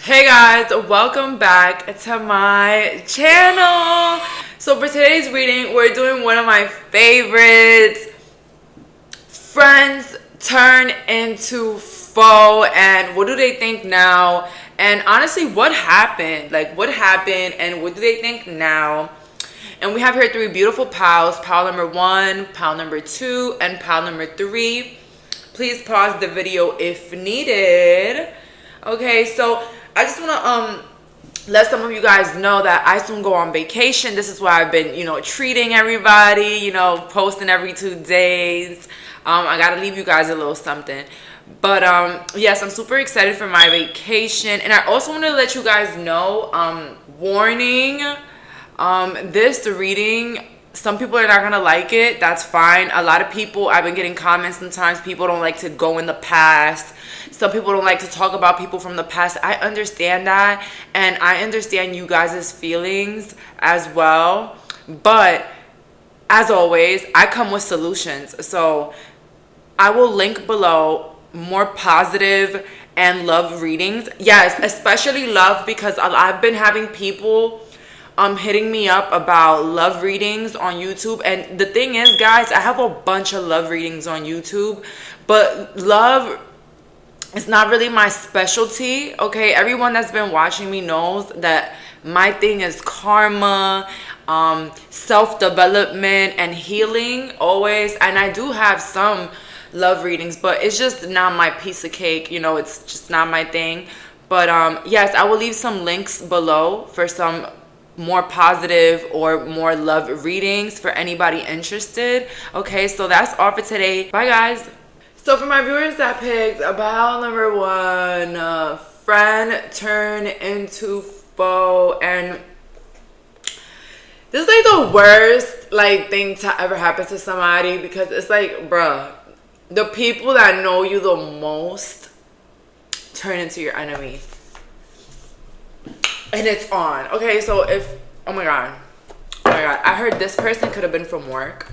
Hey guys, welcome back to my channel. So for today's reading, we're doing one of my favorites, friends turn into foe, and what do they think now? And honestly, what happened? Like, what happened and what do they think now? And we have here three beautiful pals, pal number 1, pal number 2, and pal number 3. Please pause the video if needed. Okay, so I just want to let some of you guys know that I soon go on vacation. This is why I've been, treating everybody, posting every 2 days. I got to leave you guys a little something. But yes, I'm super excited for my vacation. And I also want to let you guys know, warning, this reading, some people are not going to like it. That's fine. A lot of people, I've been getting comments sometimes, people don't like to go in the past. Some people don't like to talk about people from the past. I understand that, and I understand you guys' feelings as well. But as always, I come with solutions. So I will link below more positive and love readings. Yes, especially love, because I've been having people hitting me up about love readings on YouTube. And the thing is, guys, I have a bunch of love readings on YouTube, but love is not really my specialty. Okay, everyone that's been watching me knows that my thing is karma, self-development, and healing always. And I do have some love readings, but it's just not my piece of cake. It's just not my thing. But yes, I will leave some links below for some more positive or more love readings for anybody interested. Okay, so that's all for today. Bye, guys. So for my viewers that picked pal number 1, friend turn into foe, and this is like the worst thing to ever happen to somebody, because it's like, bruh, the people that know you the most turn into your enemy. And it's on. Okay, so oh my god, I heard this person could have been from work.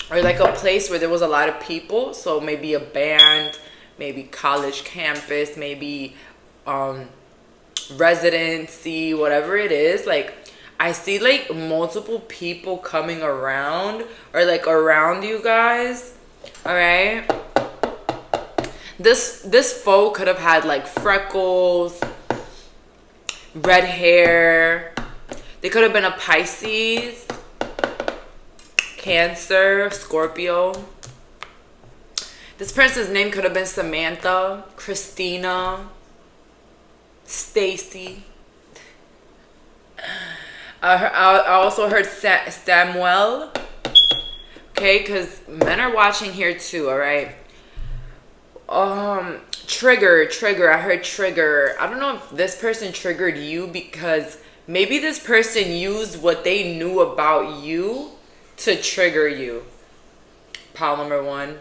Or like a place where there was a lot of people. So maybe a band, maybe college campus, maybe residency, whatever it is. Like, I see like multiple people coming around, or like around you guys. All right. This foe could have had like freckles, red hair. They could have been a Pisces, Cancer, Scorpio. This person's name could have been Samantha, Christina, Stacy. I also heard Samuel. Okay, because men are watching here too, all right? Trigger. I heard trigger. I don't know if this person triggered you, because maybe this person used what they knew about you to trigger you. Pile number 1.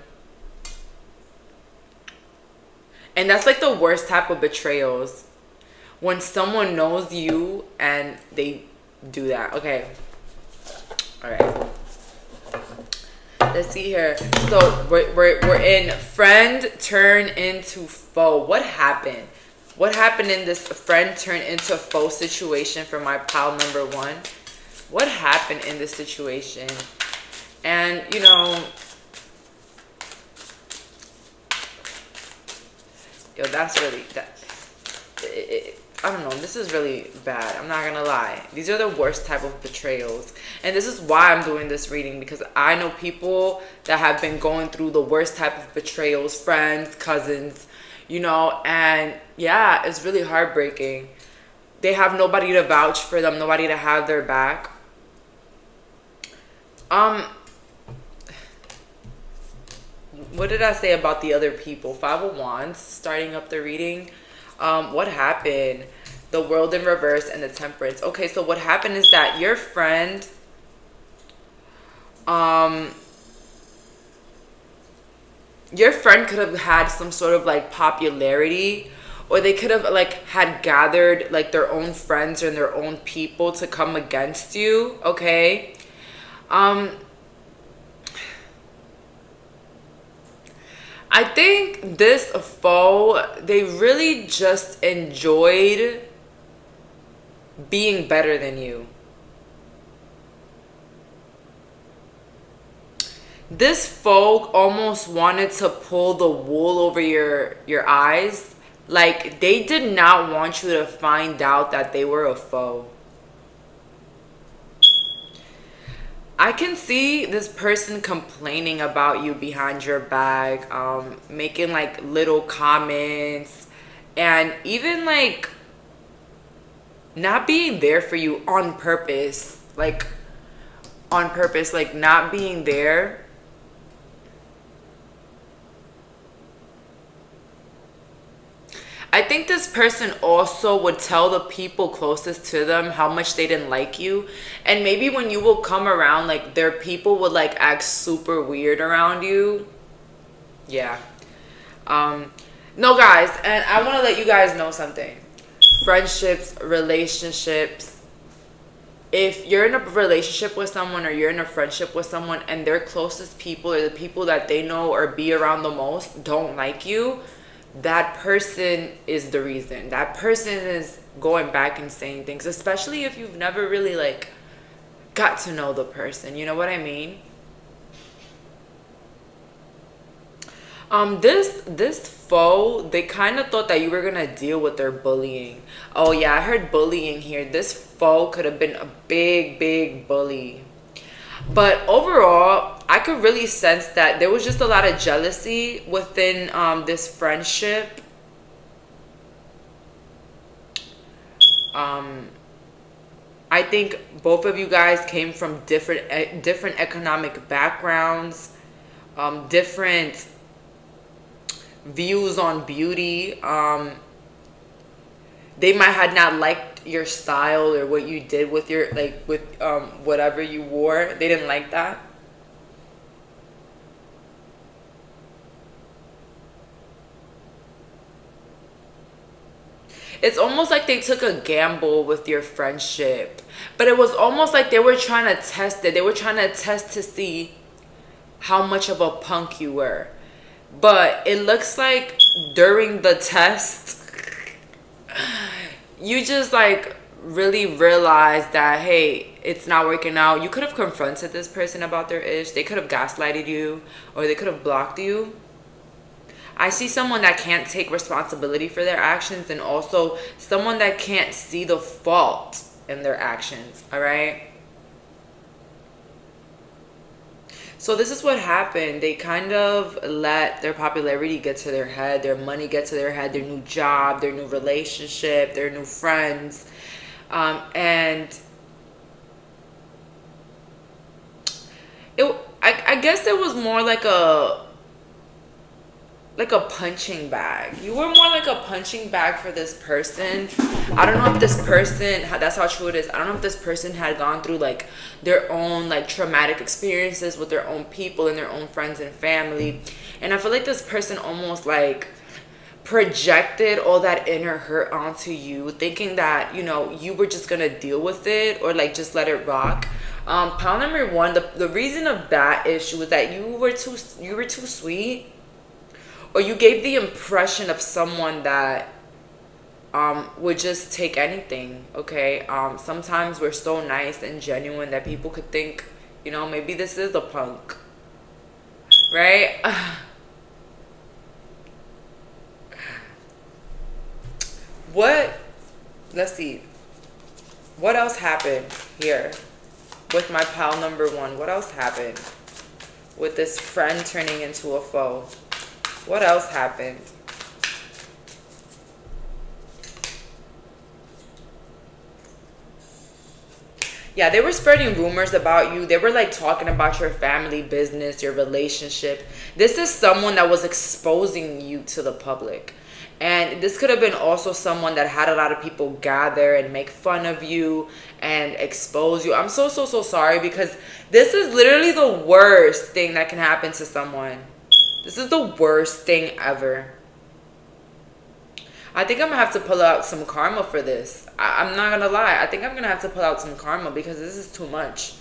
And that's like the worst type of betrayals, when someone knows you and they do that. Okay. All right. Let's see here. So we're in friend turn into foe. What happened? What happened in this friend turn into foe situation for my pal number 1? What happened in this situation? And that's really I don't know. This is really bad. I'm not gonna lie. These are the worst type of betrayals. And this is why I'm doing this reading, because I know people that have been going through the worst type of betrayals, friends, cousins, and yeah, it's really heartbreaking. They have nobody to vouch for them, nobody to have their back. What did I say about the other people? 5 of Wands, starting up the reading. What happened? The World in reverse and the Temperance. Okay, so what happened is that your friend could have had some sort of like popularity, or they could have like had gathered like their own friends and their own people to come against you. Okay. I think this foe, they really just enjoyed being better than you. This folk almost wanted to pull the wool over your eyes. Like they did not want you to find out that they were a foe. I can see this person complaining about you behind your back, making like little comments, and even like not being there for you on purpose. Like on purpose, like not being there. I think this person also would tell the people closest to them how much they didn't like you. And maybe when you will come around, like their people would like act super weird around you. Yeah. No, guys, and I want to let you guys know something. Friendships, relationships. If you're in a relationship with someone or you're in a friendship with someone and their closest people or the people that they know or be around the most don't like you, that person is the reason. That person is going back and saying things, especially if you've never really like got to know the person. You know what I mean? This foe, they kind of thought that you were gonna deal with their bullying. Oh yeah, I heard bullying here. This foe could have been a big bully. But overall, I could really sense that there was just a lot of jealousy within this friendship. I think both of you guys came from different economic backgrounds, different views on beauty. They might have not liked your style or what you did with your with whatever you wore. They didn't like that. It's almost like they took a gamble with your friendship, but it was almost like they were trying to test it. They were trying to test to see how much of a punk you were. But it looks like during the test, you just like really realized that, hey, it's not working out. You could have confronted this person about their ish. They could have gaslighted you or they could have blocked you. I see someone that can't take responsibility for their actions and also someone that can't see the fault in their actions, all right? So this is what happened. They kind of let their popularity get to their head, their money get to their head, their new job, their new relationship, their new friends. And I guess it was more like a punching bag. You were more like a punching bag for this person. I don't know if this person, that's how true it is. I don't know if this person had gone through like their own like traumatic experiences with their own people and their own friends and family. And I feel like this person almost like projected all that inner hurt onto you, thinking that, you know, you were just gonna deal with it or like just let it rock. Pile number one, the reason of that issue was that you were too sweet, or you gave the impression of someone that would just take anything, okay? Sometimes we're so nice and genuine that people could think, you know, maybe this is a punk, right? Let's see. What else happened here with my pal number one? What else happened with this friend turning into a foe? What else happened? Yeah, they were spreading rumors about you. They were like talking about your family business, your relationship. This is someone that was exposing you to the public. And this could have been also someone that had a lot of people gather and make fun of you and expose you. I'm so sorry, because this is literally the worst thing that can happen to someone. This is the worst thing ever. I think I'm gonna have to pull out some karma for this. I'm not gonna lie. I think I'm gonna have to pull out some karma because this is too much.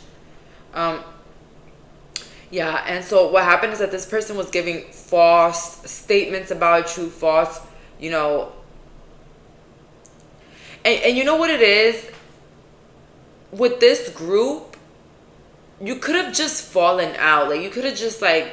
Yeah, and so what happened is that this person was giving false statements about you, false, you know, and you know what it is with this group, you could have just fallen out. Like you could have just like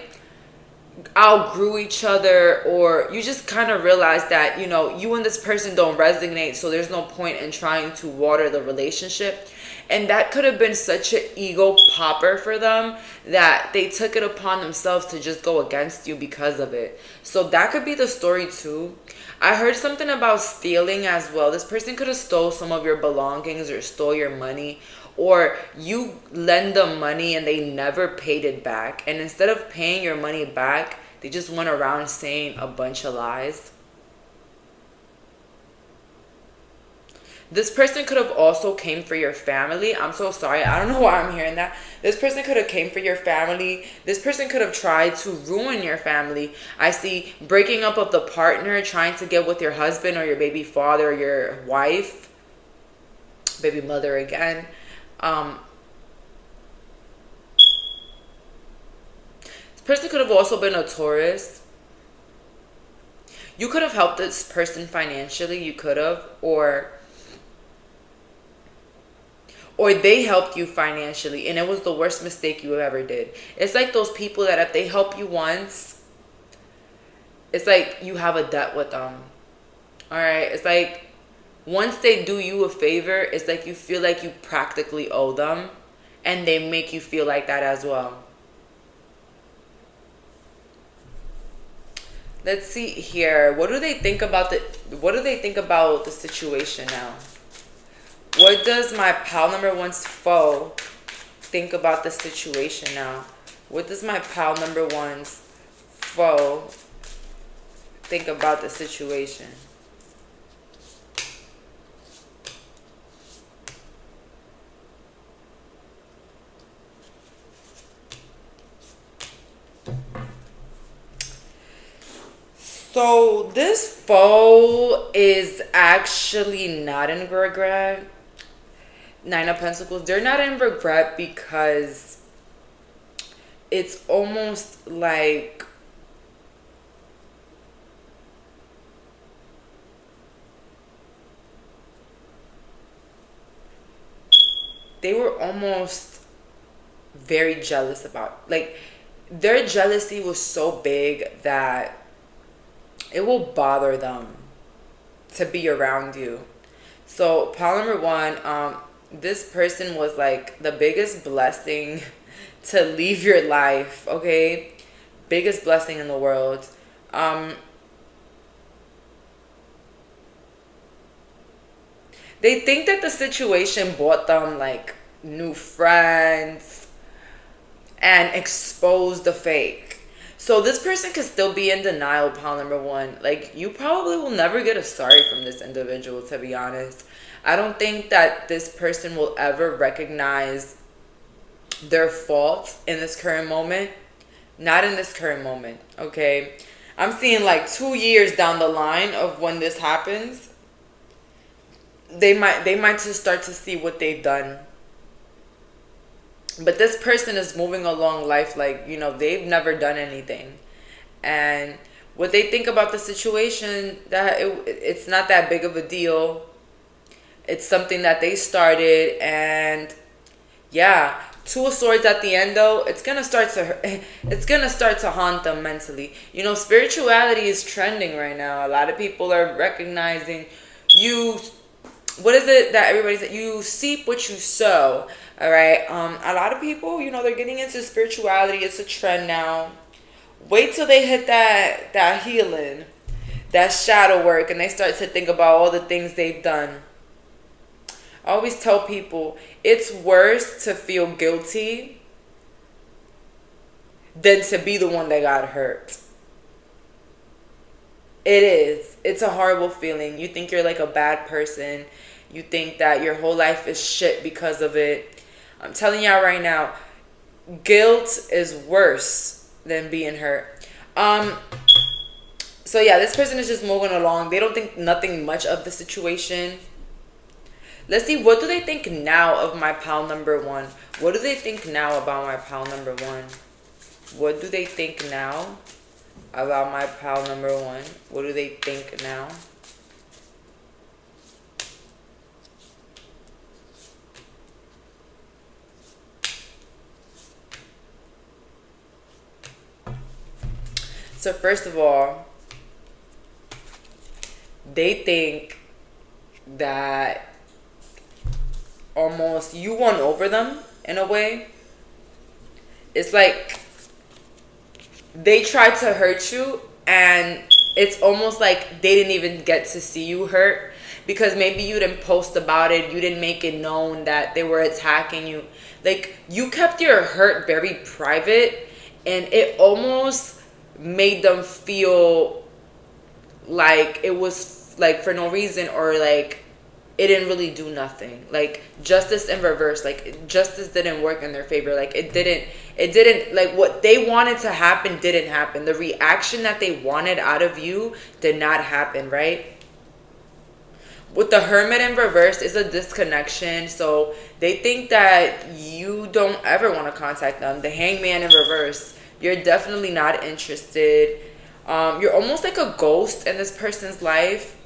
outgrew each other, or you just kind of realize that you and this person don't resonate, so there's no point in trying to water the relationship. And that could have been such an ego popper for them that they took it upon themselves to just go against you because of it. So that could be the story too. I heard something about stealing as well. This person could have stole some of your belongings or stole your money, or you lend them money and they never paid it back. And instead of paying your money back, they just went around saying a bunch of lies. This person could have also came for your family. I'm so sorry. I don't know why I'm hearing that. This person could have came for your family. This person could have tried to ruin your family. I see breaking up of the partner, trying to get with your husband or your baby father or your wife, baby mother again. This person could have also been a Taurus. You could have helped this person financially. You could have, or they helped you financially and it was the worst mistake you ever did. It's like those people that if they help you once, it's like you have a debt with them. All right, it's like once they do you a favor, it's like you feel like you practically owe them, and they make you feel like that as well. Let's see here. What do they think about the situation now? What does my pal number one's foe think about the situation now? What does my pal number one's foe think about the situation? So this foe is actually not in regret. Nine of Pentacles. They're not in regret because it's almost like they were almost very jealous about, like, their jealousy was so big that it will bother them to be around you. So pile number one, this person was like the biggest blessing to leave your life. Okay, biggest blessing in the world. They think that the situation brought them like new friends and exposed the fake. So this person could still be in denial, pile number one. Like, you probably will never get a sorry from this individual, to be honest. I don't think that this person will ever recognize their fault in this current moment. Not in this current moment, okay? I'm seeing like 2 years down the line of when this happens. They might just start to see what they've done. But this person is moving along life like, they've never done anything. And what they think about the situation, that it's not that big of a deal. It's something that they started, and yeah, Two of Swords at the end though, it's gonna start to haunt them mentally. Spirituality is trending right now. A lot of people are recognizing you. What is it that everybody said? You seep what you sow. All right. A lot of people, they're getting into spirituality. It's a trend now. Wait till they hit that healing, that shadow work, and they start to think about all the things they've done. I always tell people it's worse to feel guilty than to be the one that got hurt. It is. It's a horrible feeling. You think you're like a bad person. You think that your whole life is shit because of it. I'm telling y'all right now, guilt is worse than being hurt. So yeah, this person is just moving along. They don't think nothing much of the situation. Let's see, what do they think now of my pal number one? What do they think now about my pal number one? What do they think now about my pal number one? What do they think now? So first of all, they think that almost you won over them in a way. It's like they tried to hurt you, and it's almost like they didn't even get to see you hurt, because maybe you didn't post about it, you didn't make it known that they were attacking you. Like, you kept your hurt very private, and it almost made them feel like it was like for no reason, or like it didn't really do nothing. Like, justice in reverse, like justice didn't work in their favor. Like, it didn't, like, what they wanted to happen didn't happen. The reaction that they wanted out of you did not happen, right? With the Hermit in reverse is a disconnection, so they think that you don't ever want to contact them. The Hangman in reverse, you're definitely not interested. You're almost like a ghost in this person's life.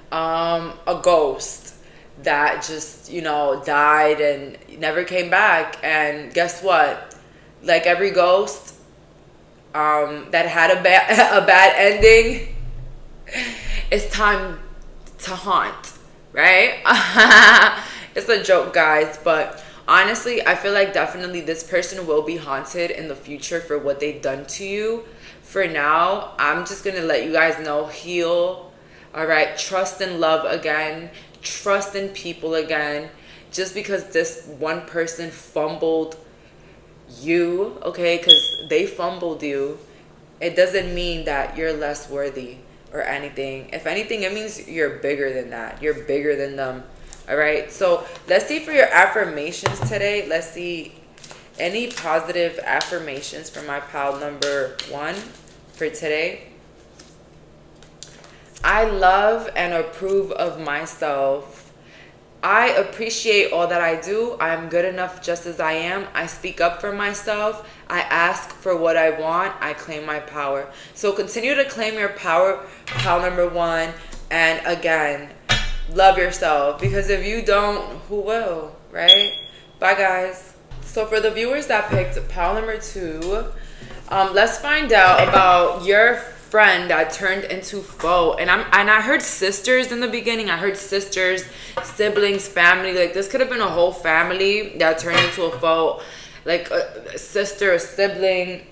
A ghost that just, died and never came back. And guess what? Like every ghost that had a bad ending, it's time to haunt, right? It's a joke, guys, but honestly, I feel like definitely this person will be haunted in the future for what they've done to you. For now, I'm just gonna let you guys know, heal. All right, trust and love again, trust in people again. Just because this one person fumbled you, okay, because they fumbled you, it doesn't mean that you're less worthy or anything. If anything, it means you're bigger than that. You're bigger than them. All right, so let's see for your affirmations today. Let's see any positive affirmations for my pal number one for today. I love and approve of myself. I appreciate all that I do. I am good enough just as I am. I speak up for myself. I ask for what I want. I claim my power. So continue to claim your power, pal number one. And again, love yourself, because if you don't, who will, right? Bye, guys. So for the viewers that picked pal number two, let's find out about your friend that turned into foe. And I heard sisters in the beginning. I heard sisters, siblings, family. Like, this could have been a whole family that turned into a foe. Like a sister, a sibling,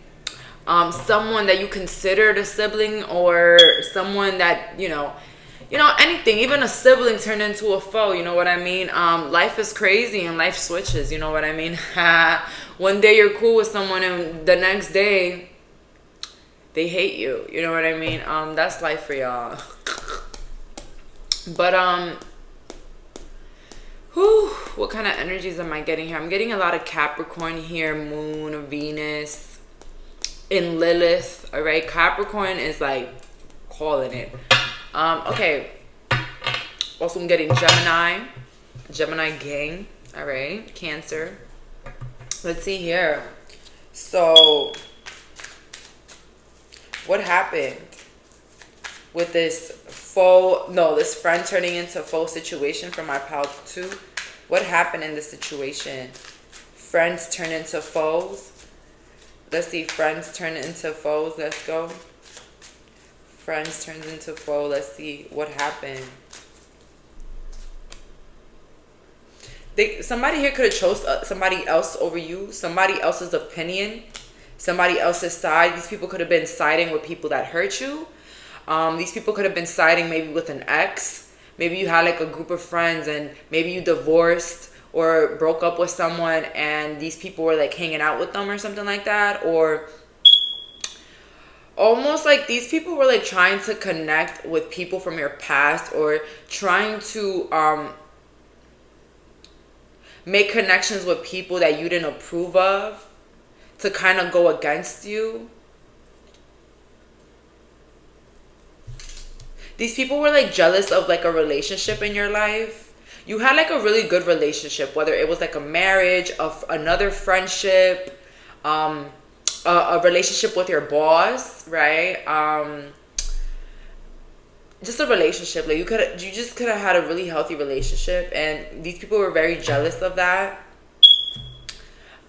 someone that you considered a sibling, or someone that, anything. Even a sibling turned into a foe, you know what I mean? Life is crazy and life switches, you know what I mean? One day you're cool with someone and the next day they hate you, you know what I mean? That's life for y'all. But what kind of energies am I getting here? I'm getting a lot of Capricorn here, Moon, Venus, in Lilith. All right, Capricorn is like calling it. Okay. Also, I'm getting Gemini gang. All right, Cancer. Let's see here. So, what happened with this this friend turning into foe situation for my pal two? What happened in this situation? Friends turn into foes. Let's see, friends turn into foes. Let's go. Friends turns into foe. Let's see what happened. Somebody here could have chose somebody else over you. Somebody else's opinion. Somebody else's side. These people could have been siding with people that hurt you. These people could have been siding maybe with an ex. Maybe you had like a group of friends and maybe you divorced or broke up with someone and these people were like hanging out with them or something like that. Or almost like these people were like trying to connect with people from your past, or trying to make connections with people that you didn't approve of, to kind of go against you. These people were like jealous of like a relationship in your life. You had like a really good relationship, whether it was like a marriage, of another friendship, a relationship with your boss, right? Just a relationship. Like you just could have had a really healthy relationship, and these people were very jealous of that.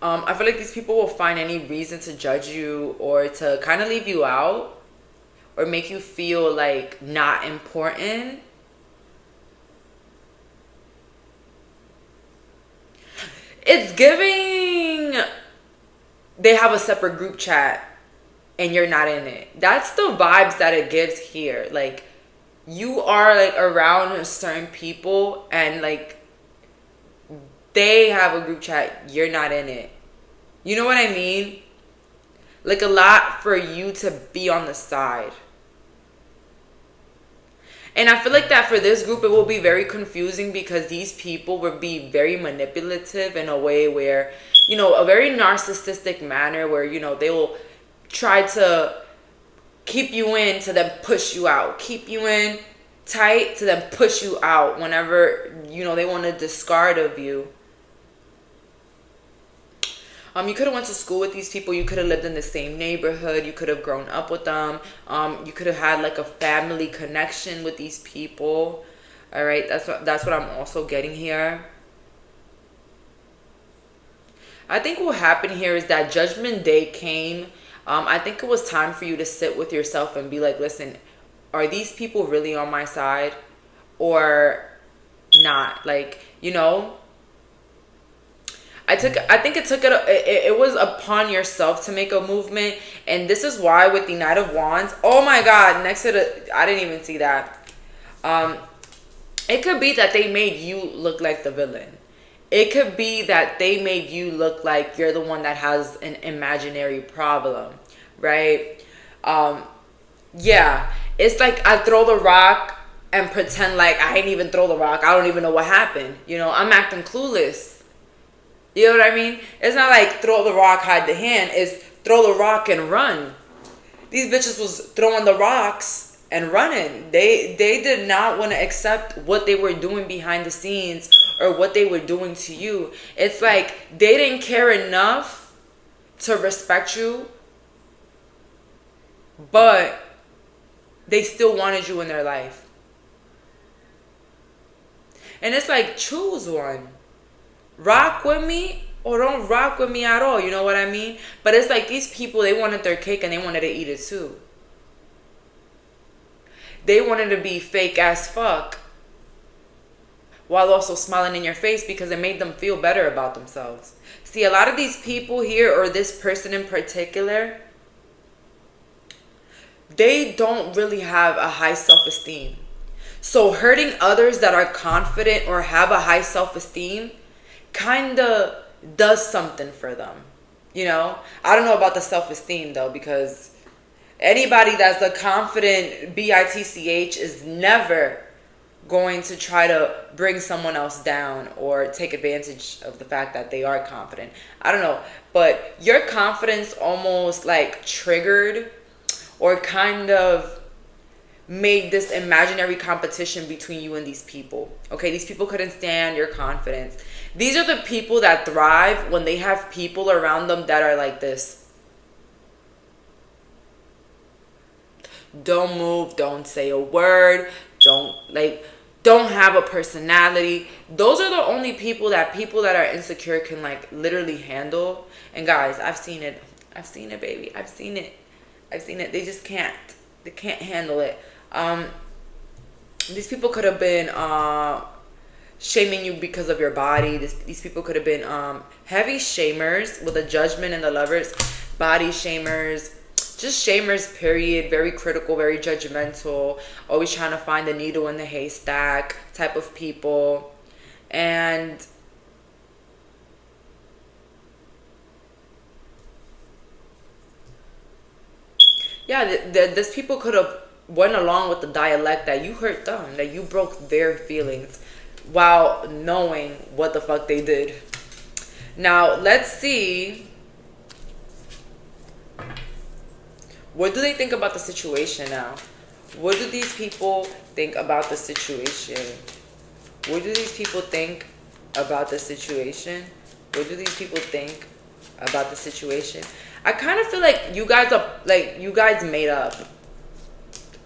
I feel like these people will find any reason to judge you or to kind of leave you out or make you feel like not important. It's giving they have a separate group chat and you're not in it. That's the vibes that it gives here. Like, you are like around certain people and like they have a group chat, you're not in it. You know what I mean? Like, a lot for you to be on the side. And I feel like that for this group, it will be very confusing because these people will be very manipulative in a way where, a very narcissistic manner where, they will try to keep you in to then push you out. Keep you in tight to then push you out whenever, they want to discard of you. You could have went to school with these people. You could have lived in the same neighborhood. You could have grown up with them. You could have had like a family connection with these people. All right, that's what I'm also getting here. I think what happened here is that Judgment Day came. I think it was time for you to sit with yourself and be like, listen, are these people really on my side or not? Like, I think it was upon yourself to make a movement. And this is why with the Knight of Wands, oh my God, next to I didn't even see that. It could be that they made you look like the villain. It could be that they made you look like you're the one that has an imaginary problem, right? Yeah, it's like I throw the rock and pretend like I didn't even throw the rock. I don't even know what happened. I'm acting clueless. You know what I mean? It's not like throw the rock, hide the hand. It's throw the rock and run. These bitches was throwing the rocks and running. They did not want to accept what they were doing behind the scenes or what they were doing to you. It's like they didn't care enough to respect you, but they still wanted you in their life. And it's like, choose one. Rock with me or don't rock with me at all. You know what I mean? But it's like these people, they wanted their cake and they wanted to eat it too. They wanted to be fake as fuck while also smiling in your face because it made them feel better about themselves. See, a lot of these people here, or this person in particular, they don't really have a high self-esteem. So hurting others that are confident or have a high self-esteem kind of does something for them. I don't know about the self-esteem though, because anybody that's the confident bitch is never going to try to bring someone else down or take advantage of the fact that they are confident. I don't know, but your confidence almost like triggered or kind of made this imaginary competition between you and these people. Okay, these people couldn't stand your confidence. These are the people that thrive when they have people around them that are like this. Don't move, don't say a word, don't have a personality. Those are the only people that are insecure can like literally handle. And guys, I've seen it, baby. I've seen it. They just can't. They can't handle it. These people could have been shaming you because of your body. These people could have been heavy shamers with the Judgment and the Lovers. Body shamers. Just shamers, period. Very critical, very judgmental. Always trying to find the needle in the haystack type of people. And yeah, this people could have went along with the dialect that you hurt them, that you broke their feelings while knowing what the fuck they did. Now, let's see. What do they think about the situation now? What do these people think about the situation? What do these people think about the situation? What do these people think about the situation. I kind of feel like you guys made up.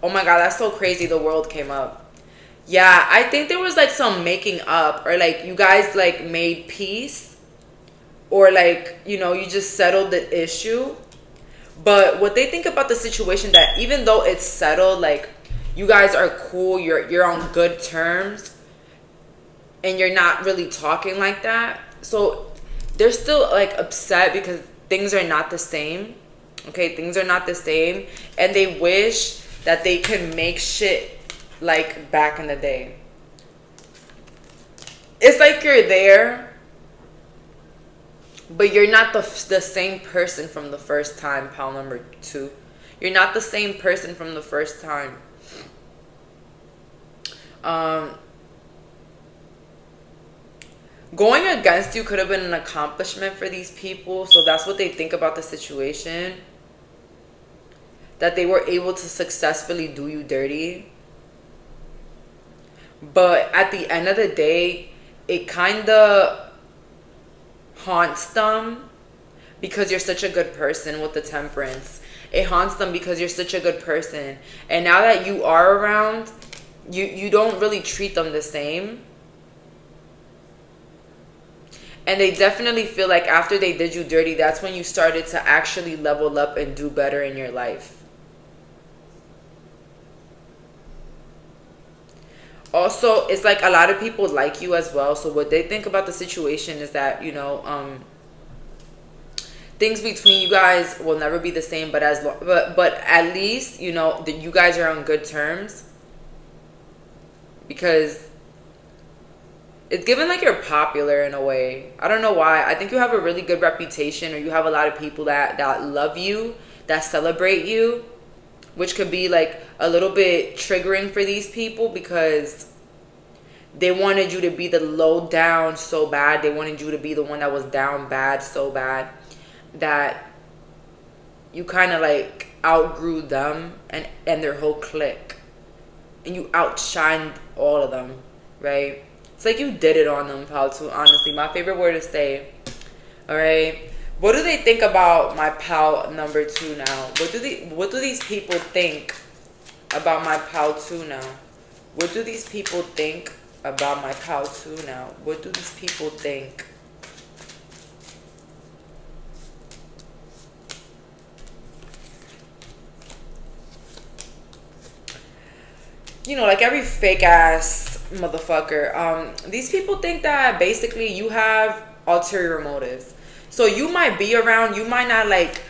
Oh my god, that's so crazy. The world came up. Yeah, I think there was like some making up, or like you guys like made peace, or like, you know, you just settled the issue. But what they think about the situation, that even though it's settled, like you guys are cool, you're on good terms, and you're not really talking like that. So they're still like upset because things are not the same. Okay, things are not the same, and they wish that they could make shit like back in the day. It's like you're there, but you're not the same person from the first time, pal number 2. You're not the same person from the first time. Going against you could have been an accomplishment for these people. So that's what they think about the situation. That they were able to successfully do you dirty. But at the end of the day, it kind of haunts them because you're such a good person with the temperance. It haunts them because you're such a good person. And now that you are around, you don't really treat them the same. And they definitely feel like after they did you dirty, that's when you started to actually level up and do better in your life. Also, it's like a lot of people like you as well. So what they think about the situation is that, you know, things between you guys will never be the same. But but at least, you know, that you guys are on good terms. Because it's given like you're popular in a way. I don't know why. I think you have a really good reputation, or you have a lot of people that love you, that celebrate you, which could be like a little bit triggering for these people because they wanted you to be the low down so bad. They wanted you to be the one that was down bad so bad that you kind of like outgrew them and their whole clique. And you outshined all of them, right? It's like you did it on them, pal, too. Honestly, my favorite word to say. All right. What do they think about my pal number 2 now? What do these people think about my pal 2 now? What do these people think about my pal 2 now? What do these people think? You know, like every fake ass motherfucker. These people think that basically you have ulterior motives. So you might be around, you might not like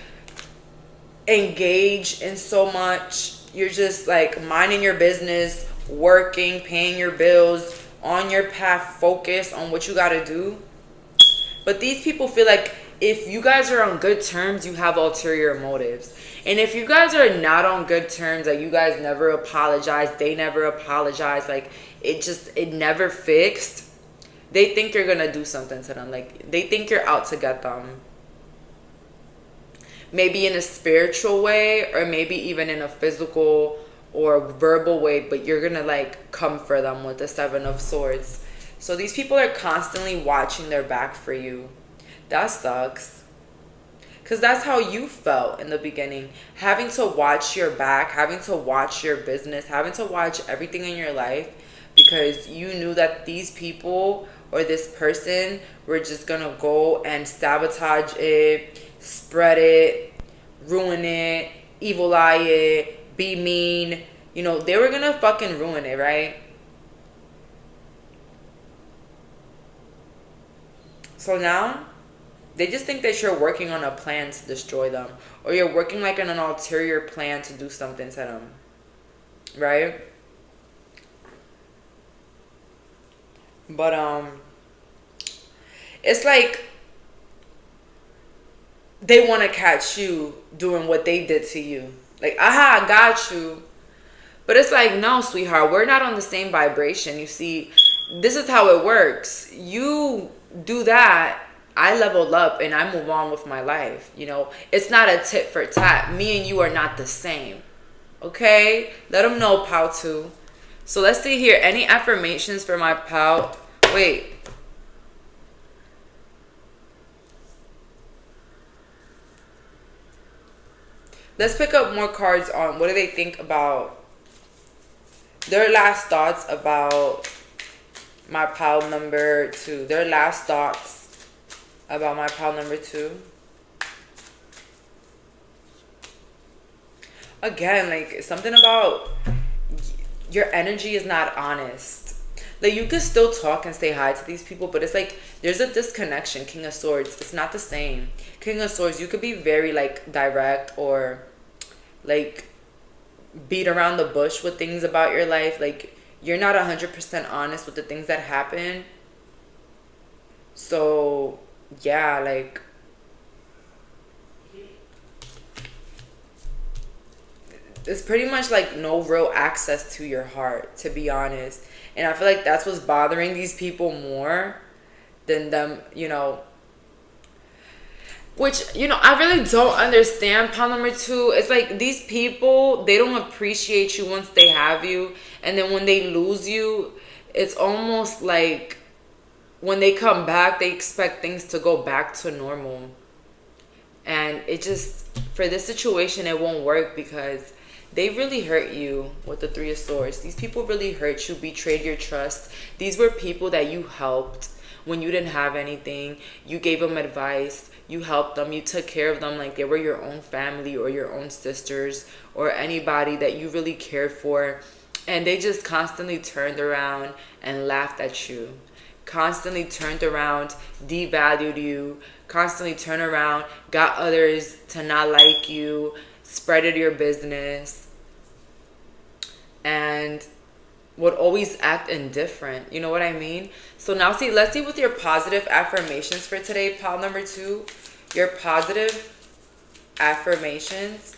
engage in so much. You're just like minding your business, working, paying your bills, on your path, focus on what you gotta do. But these people feel like if you guys are on good terms, you have ulterior motives. And if you guys are not on good terms, like you guys never apologize, they never apologize, like it never fixed, they think you're gonna do something to them. Like they think you're out to get them. Maybe in a spiritual way, or maybe even in a physical or verbal way, but you're gonna like come for them with the 7 of Swords. So these people are constantly watching their back for you. That sucks. Because that's how you felt in the beginning. Having to watch your back, having to watch your business, having to watch everything in your life because you knew that these people or this person were just going to go and sabotage it, spread it, ruin it, evil eye it, be mean. You know, they were going to fucking ruin it, right? So now they just think that you're working on a plan to destroy them, or you're working like on an ulterior plan to do something to them, right? But it's like they want to catch you doing what they did to you. Like, aha, I got you. But it's like, no, sweetheart, we're not on the same vibration. You see, this is how it works. You do that, I leveled up and I move on with my life. You know, it's not a tit for tat. Me and you are not the same. Okay? Let them know, pal, too. So let's see here. Any affirmations for my pal? Wait. let's pick up more cards on what do they think about their last thoughts about my pile number 2. Their last thoughts about my pile number 2. Again, like something about your energy is not honest. Like you could still talk and say hi to these people, but it's like there's a disconnection. King of Swords, it's not the same. King of Swords, you could be very like direct or like beat around the bush with things about your life. Like you're not 100% honest with the things that happen. So yeah, like it's pretty much like no real access to your heart, to be honest. And I feel like that's what's bothering these people more than them, you know. Which, you know, I really don't understand pile number 2. It's like these people, they don't appreciate you once they have you. And then when they lose you, it's almost like when they come back, they expect things to go back to normal. And it just, for this situation, it won't work because they really hurt you with the 3 of Swords. These people really hurt you, betrayed your trust. These were people that you helped when you didn't have anything. You gave them advice. You helped them. You took care of them like they were your own family or your own sisters or anybody that you really cared for. And they just constantly turned around and laughed at you. Constantly turned around, devalued you. Constantly turned around, got others to not like you. Spreaded your business, and would always act indifferent. You know what I mean? So now let's see with your positive affirmations for today, pile number 2. Your positive affirmations.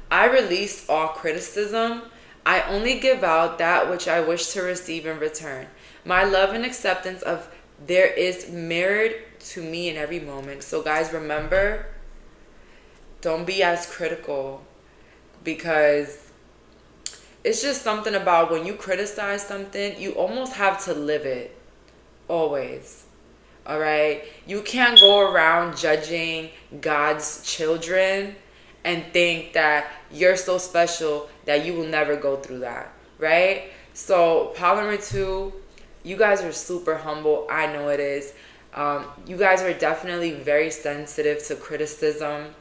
I release all criticism. I only give out that which I wish to receive in return. My love and acceptance of there is mirrored to me in every moment. So guys, remember, don't be as critical, because it's just something about when you criticize something, you almost have to live it always. All right, you can't go around judging God's children and think that you're so special that you will never go through that, right? So pile number 2, you guys are super humble. I know it is. You guys are definitely very sensitive to criticism.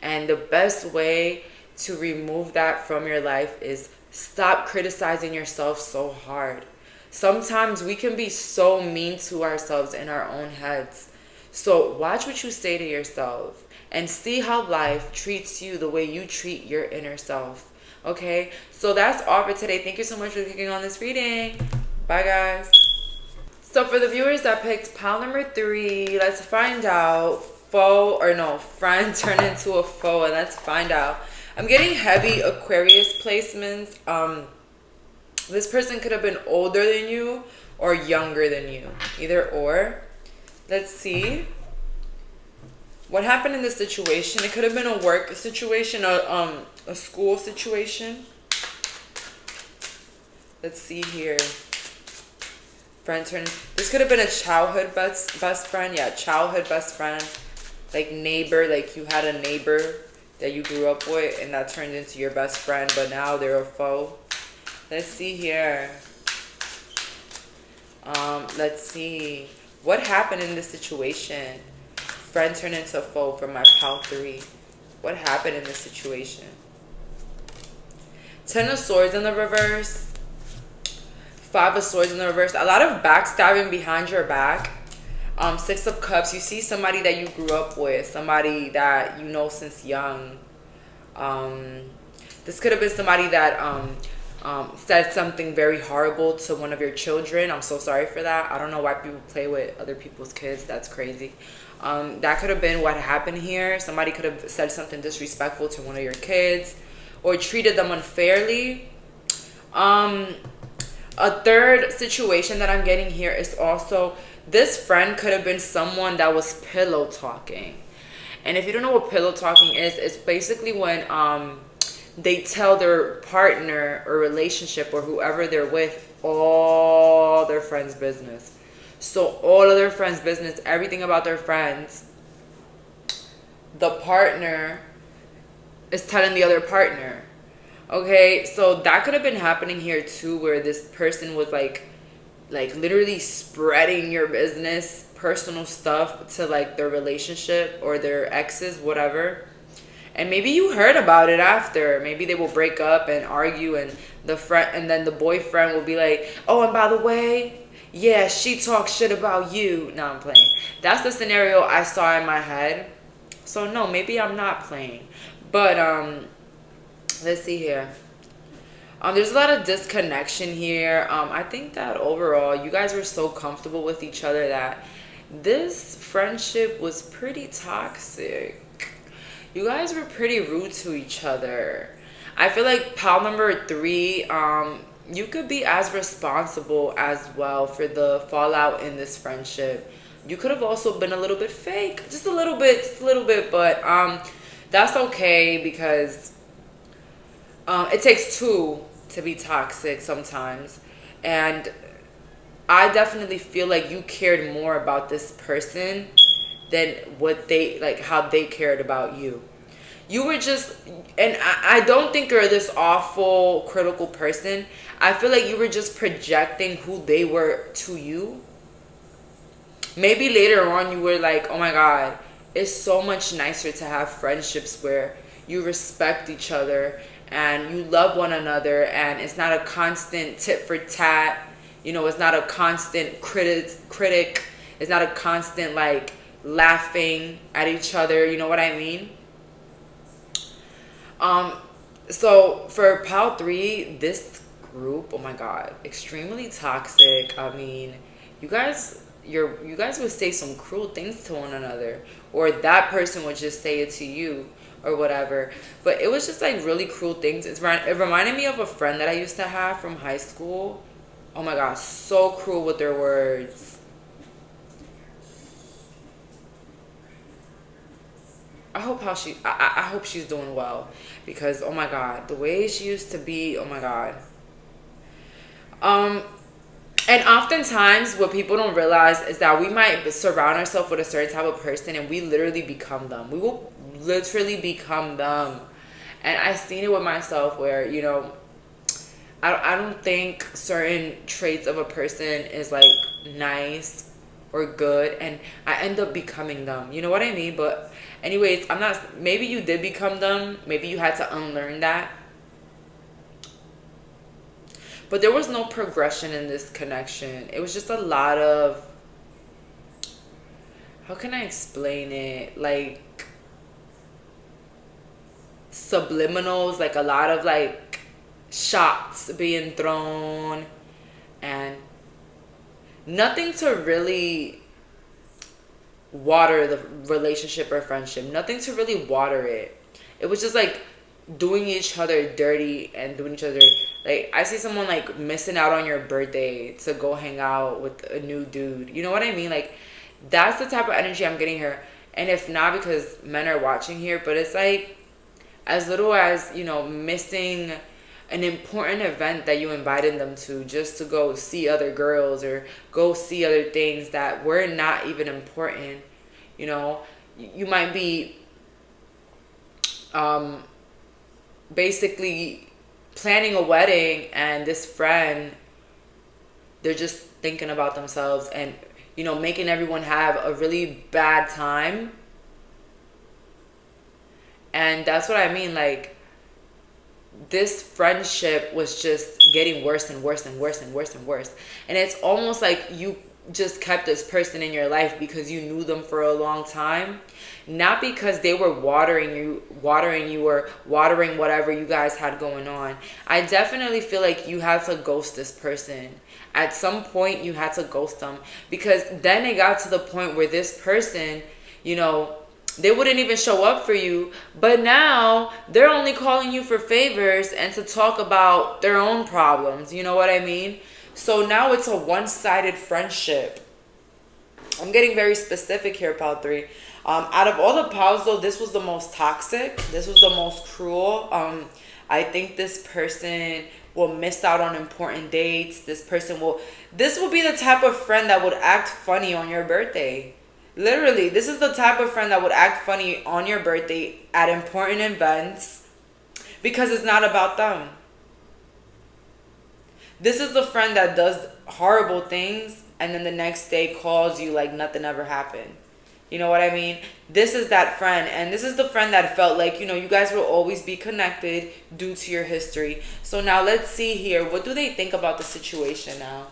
And the best way to remove that from your life is stop criticizing yourself so hard. Sometimes we can be so mean to ourselves in our own heads. So watch what you say to yourself and see how life treats you the way you treat your inner self. Okay? So that's all for today. Thank you so much for clicking on this reading. Bye, guys. So for the viewers that picked pile number 3, let's find out friend turned into a foe, and let's find out. I'm getting heavy Aquarius placements. This person could have been older than you or younger than you, either or. Let's see what happened in this situation. It could have been a work situation, a school situation. Let's see here. This could have been a childhood best friend. Yeah, childhood best friend. Like neighbor, like you had a neighbor that you grew up with and that turned into your best friend, but now they're a foe. Let's see here. Let's see. What happened in this situation? Friend turned into a foe for my pile 3. What happened in this situation? 10 of Swords in the reverse. 5 of Swords in the reverse. A lot of backstabbing behind your back. 6 of Cups. You see somebody that you grew up with. Somebody that you know since young. This could have been somebody that said something very horrible to one of your children. I'm so sorry for that. I don't know why people play with other people's kids. That's crazy. That could have been what happened here. Somebody could have said something disrespectful to one of your kids or treated them unfairly. A third situation that I'm getting here is also this friend could have been someone that was pillow talking. And if you don't know what pillow talking is, it's basically when they tell their partner or relationship or whoever they're with all their friends' business. So all of their friends' business, everything about their friends, the partner is telling the other partner. Okay, so that could have been happening here too, where this person was like literally spreading your business, personal stuff to like their relationship or their exes, whatever. And maybe you heard about it after. Maybe they will break up and argue, and the friend and then the boyfriend will be like, "Oh, and by the way, yeah, she talks shit about you." No, I'm playing. That's the scenario I saw in my head. So no, maybe I'm not playing. But let's see here. There's a lot of disconnection here. I think that overall, you guys were so comfortable with each other that this friendship was pretty toxic. You guys were pretty rude to each other. I feel like pal number three, you could be as responsible as well for the fallout in this friendship. You could have also been a little bit fake, just a little bit, but that's okay because it takes two to be toxic sometimes, and I definitely feel like you cared more about this person than what they like how they cared about you. You were just, and I don't think you're this awful critical person. I feel like you were just projecting who they were to you. Maybe later on you were like, oh my god, it's so much nicer to have friendships where you respect each other and you love one another, and it's not a constant tit for tat. You know, it's not a constant critic. It's not a constant like laughing at each other. You know what I mean? So for pal three, this group, oh my god, extremely toxic. I mean, you guys, you guys would say some cruel things to one another, or that person would just say it to you, or whatever. But it was just like really cruel things. It reminded me of a friend that I used to have from high school. Oh my god, so cruel with their words. I hope she's doing well, because oh my god, the way she used to be, oh my god. Um and oftentimes what people don't realize is that we might surround ourselves with a certain type of person and we literally become them. We will literally become them. And I've seen it with myself where, you know, I don't think certain traits of a person is like nice or good, and I end up becoming them. You know what I mean? But anyways, I'm not, maybe you did become them. Maybe you had to unlearn that. But there was no progression in this connection. It was just a lot of, how can I explain it? Like subliminals, like a lot of like shots being thrown and nothing to really water the relationship or friendship. Nothing to really water it. It was just like doing each other dirty and doing each other, like I see someone like missing out on your birthday to go hang out with a new dude. You know what I mean? Like that's the type of energy I'm getting here. And if not, because men are watching here, but it's like as little as, you know, missing an important event that you invited them to just to go see other girls or go see other things that were not even important. You know, you might be basically planning a wedding, and this friend, they're just thinking about themselves and, you know, making everyone have a really bad time. And that's what I mean, like this friendship was just getting worse and worse and worse and worse and worse. And it's almost like you just kept this person in your life because you knew them for a long time, not because they were watering you or watering whatever you guys had going on. I definitely feel like you had to ghost this person. At some point you had to ghost them, because then it got to the point where this person, you know, they wouldn't even show up for you, but now they're only calling you for favors and to talk about their own problems. You know what I mean? So now it's a one-sided friendship. I'm getting very specific here, pal 3. Out of all the pals, though, this was the most toxic. This was the most cruel. I think this person will miss out on important dates. This will be the type of friend that would act funny on your birthday. Literally, this is the type of friend that would act funny on your birthday at important events because it's not about them. This is the friend that does horrible things and then the next day calls you like nothing ever happened. You know what I mean? This is that friend. And this is the friend that felt like, you guys will always be connected due to your history. So now let's see here. What do they think about the situation now?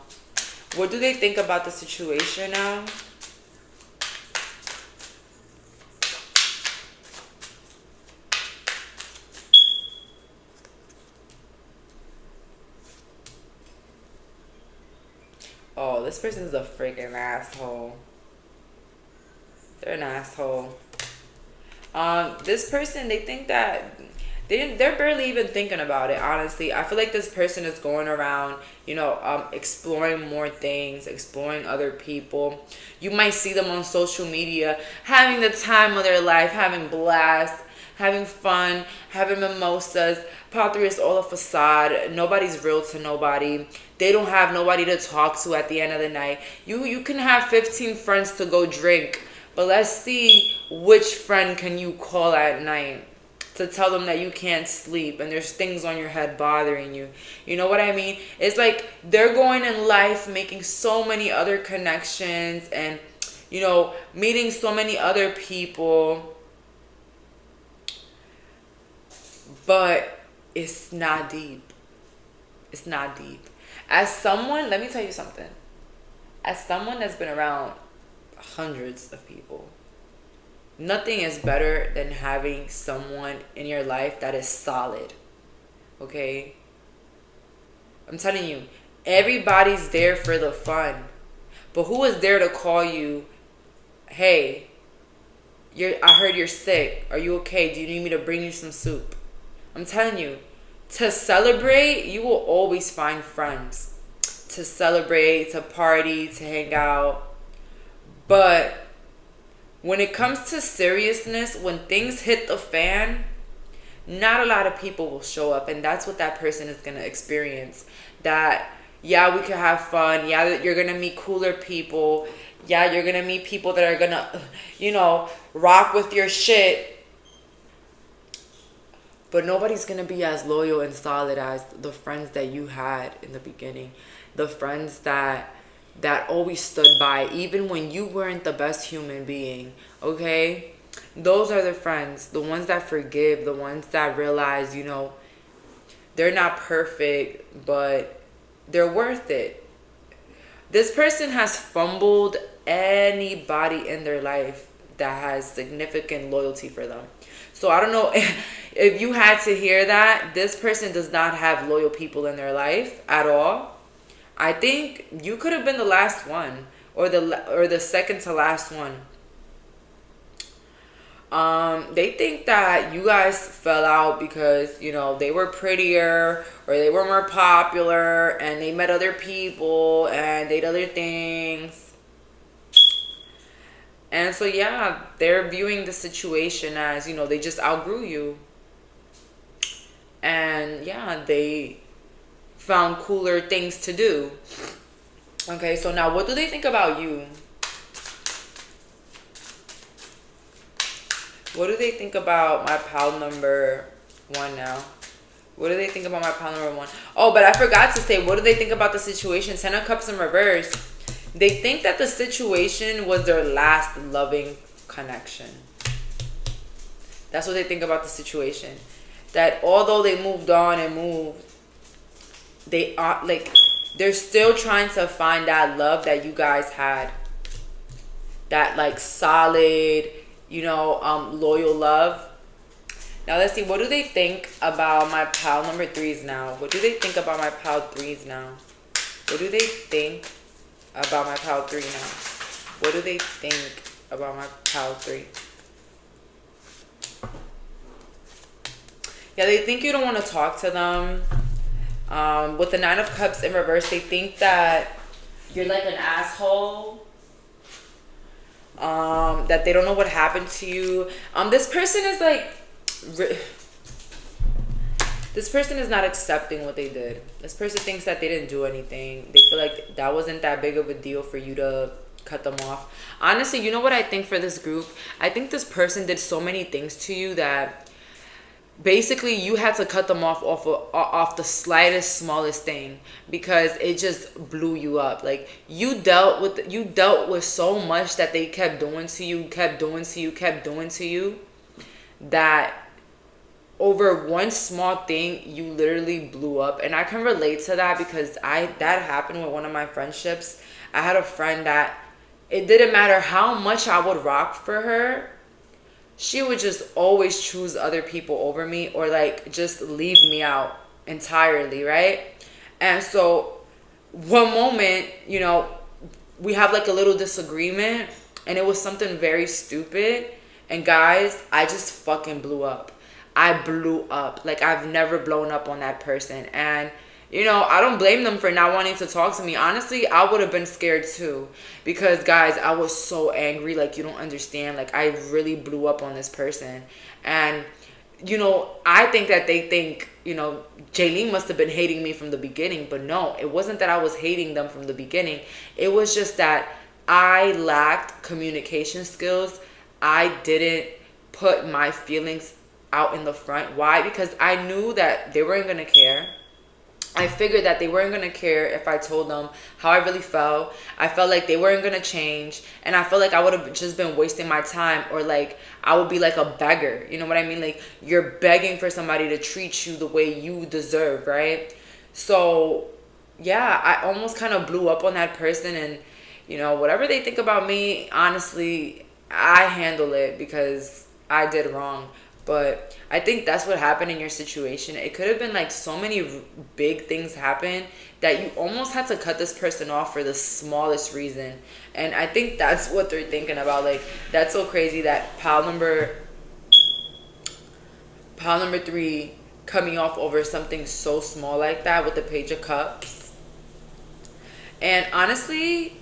What do they think about the situation now? Oh, this person is a freaking asshole. They're an asshole. This person, they think that they're barely even thinking about it. Honestly, I feel like this person is going around, exploring more things, exploring other people. You might see them on social media having the time of their life, having blasts, having fun, having mimosas. Part 3 is all a facade. Nobody's real to nobody. They don't have nobody to talk to at the end of the night. You can have 15 friends to go drink, but let's see which friend can you call at night to tell them that you can't sleep and there's things on your head bothering you. You know what I mean? It's like they're going in life making so many other connections and, meeting so many other people. But it's not deep. It's not deep. As someone, let me tell you something. As someone that's been around hundreds of people, nothing is better than having someone in your life that is solid. Okay? I'm telling you, everybody's there for the fun. But who is there to call you, hey, I heard you're sick. Are you okay? Do you need me to bring you some soup? I'm telling you, to celebrate, you will always find friends. To celebrate, to party, to hang out. But when it comes to seriousness, when things hit the fan, not a lot of people will show up. And that's what that person is going to experience. That, yeah, we can have fun. Yeah, you're going to meet cooler people. Yeah, you're going to meet people that are going to, rock with your shit. But nobody's going to be as loyal and solid as the friends that you had in the beginning. The friends that always stood by, even when you weren't the best human being, okay? Those are the friends, the ones that forgive, the ones that realize, they're not perfect, but they're worth it. This person has fumbled anybody in their life that has significant loyalty for them. So I don't know if you had to hear that. This person does not have loyal people in their life at all. I think you could have been the last one or the second to last one. They think that you guys fell out because, they were prettier or they were more popular and they met other people and did other things. And so, yeah, they're viewing the situation as, they just outgrew you. And, yeah, they found cooler things to do. Okay, so now what do they think about you? What do they think about my pal number 1 now? What do they think about my pal number 1? Oh, but I forgot to say, what do they think about the situation? 10 of Cups in reverse. They think that the situation was their last loving connection. That's what they think about the situation. That although they moved on and moved, they are they're still trying to find that love that you guys had. That solid, loyal love. Now let's see, what do they think about my pal number 3s now? What do they think about my pal 3s now? What do they think about my pal 3 now? What do they think about my pal 3? Yeah, they think you don't want to talk to them. With the 9 of Cups in reverse, they think that you're like an asshole. That they don't know what happened to you. This person is this person is not accepting what they did. This person thinks that they didn't do anything. They feel like that wasn't that big of a deal for you to cut them off. Honestly, you know what I think for this group? I think this person did so many things to you that basically you had to cut them off the slightest smallest thing, because it just blew you up. Like you dealt with so much that they kept doing to you, kept doing to you, that over one small thing you literally blew up. And I can relate to that because that happened with one of my friendships. I had a friend that it didn't matter how much I would rock for her, she would just always choose other people over me, or like just leave me out entirely, right? And so one moment, we have like a little disagreement, and it was something very stupid. And guys, I just fucking blew up. I blew up. Like, I've never blown up on that person. And I don't blame them for not wanting to talk to me. Honestly, I would have been scared too. Because, guys, I was so angry. Like, you don't understand. Like, I really blew up on this person. And, I think that they think, Jaylene must have been hating me from the beginning. But no, it wasn't that I was hating them from the beginning. It was just that I lacked communication skills. I didn't put my feelings out in the front. Why? Because I knew that they weren't going to care. I figured that they weren't going to care if I told them how I really felt. I felt like they weren't going to change. And I felt like I would have just been wasting my time, or like I would be like a beggar. You know what I mean? Like, you're begging for somebody to treat you the way you deserve, right? So, yeah, I almost kind of blew up on that person. And, whatever they think about me, honestly, I handle it because I did wrong. But I think that's what happened in your situation. It could have been like so many big things happen that you almost had to cut this person off for the smallest reason. And I think that's what they're thinking about. Like, that's so crazy that pile number 3 coming off over something so small like that with the Page of Cups. And honestly,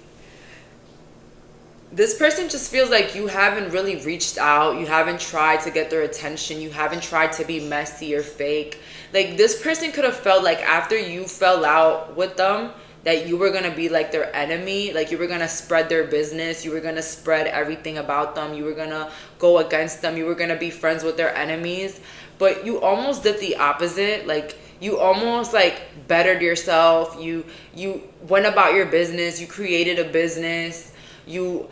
this person just feels like you haven't really reached out. You haven't tried to get their attention. You haven't tried to be messy or fake. Like, this person could have felt like after you fell out with them, that you were going to be like their enemy. Like, you were going to spread their business. You were going to spread everything about them. You were going to go against them. You were going to be friends with their enemies. But you almost did the opposite. Like, you almost like bettered yourself. You went about your business. You created a business. You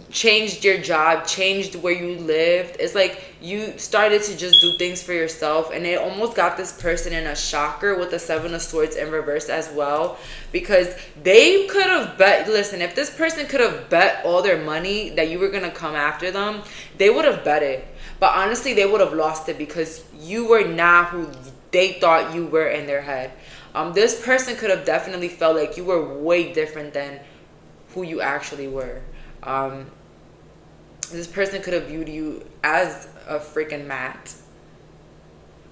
changed your job, changed where you lived. It's like you started to just do things for yourself, and it almost got this person in a shocker with the 7 of Swords in reverse as well, because they could have bet, listen, if this person could have bet all their money that you were going to come after them, they would have bet it. But honestly, they would have lost it because you were not who they thought you were in their head. This person could have definitely felt like you were way different than who you actually were. This person could have viewed you as a freaking mat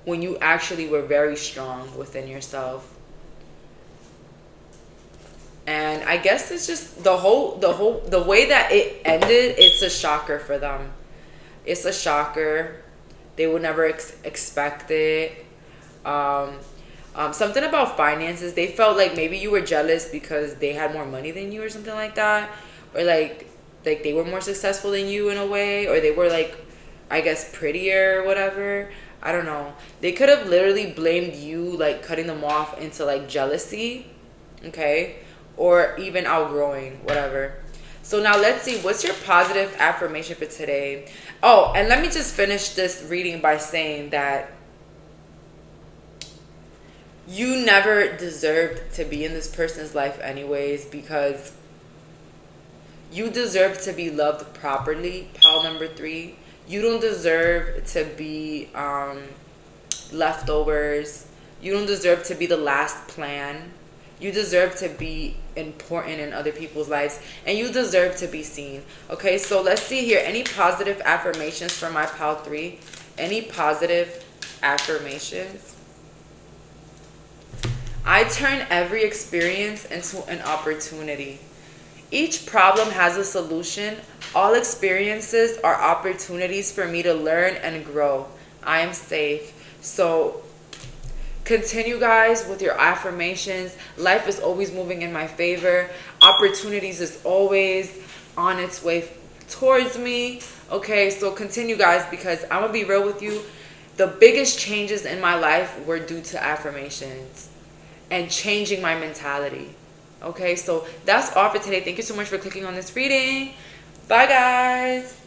when you actually were very strong within yourself. And I guess it's just the way that it ended. It's a shocker for them. It's a shocker. They would never expect it. Something about finances. They felt like maybe you were jealous because they had more money than you or something like that. Or like they were more successful than you in a way. Or they were like, I guess, prettier or whatever. I don't know. They could have literally blamed you, like cutting them off, into like jealousy. Okay? Or even outgrowing, whatever. So now let's see. What's your positive affirmation for today? Oh, and let me just finish this reading by saying that you never deserved to be in this person's life anyways, because you deserve to be loved properly. Pile number 3. You don't deserve to be leftovers. You don't deserve to be the last plan. You deserve to be important in other people's lives, and you deserve to be seen. Okay, so let's see here. Any positive affirmations for my pile 3? Any positive affirmations? I turn every experience into an opportunity. Each problem has a solution. All experiences are opportunities for me to learn and grow. I am safe. So continue, guys, with your affirmations. Life is always moving in my favor. Opportunities is always on its way towards me. Okay, so continue, guys, because I'm gonna be real with you. The biggest changes in my life were due to affirmations and changing my mentality. Okay, so that's all for today. Thank you so much for clicking on this reading. Bye, guys.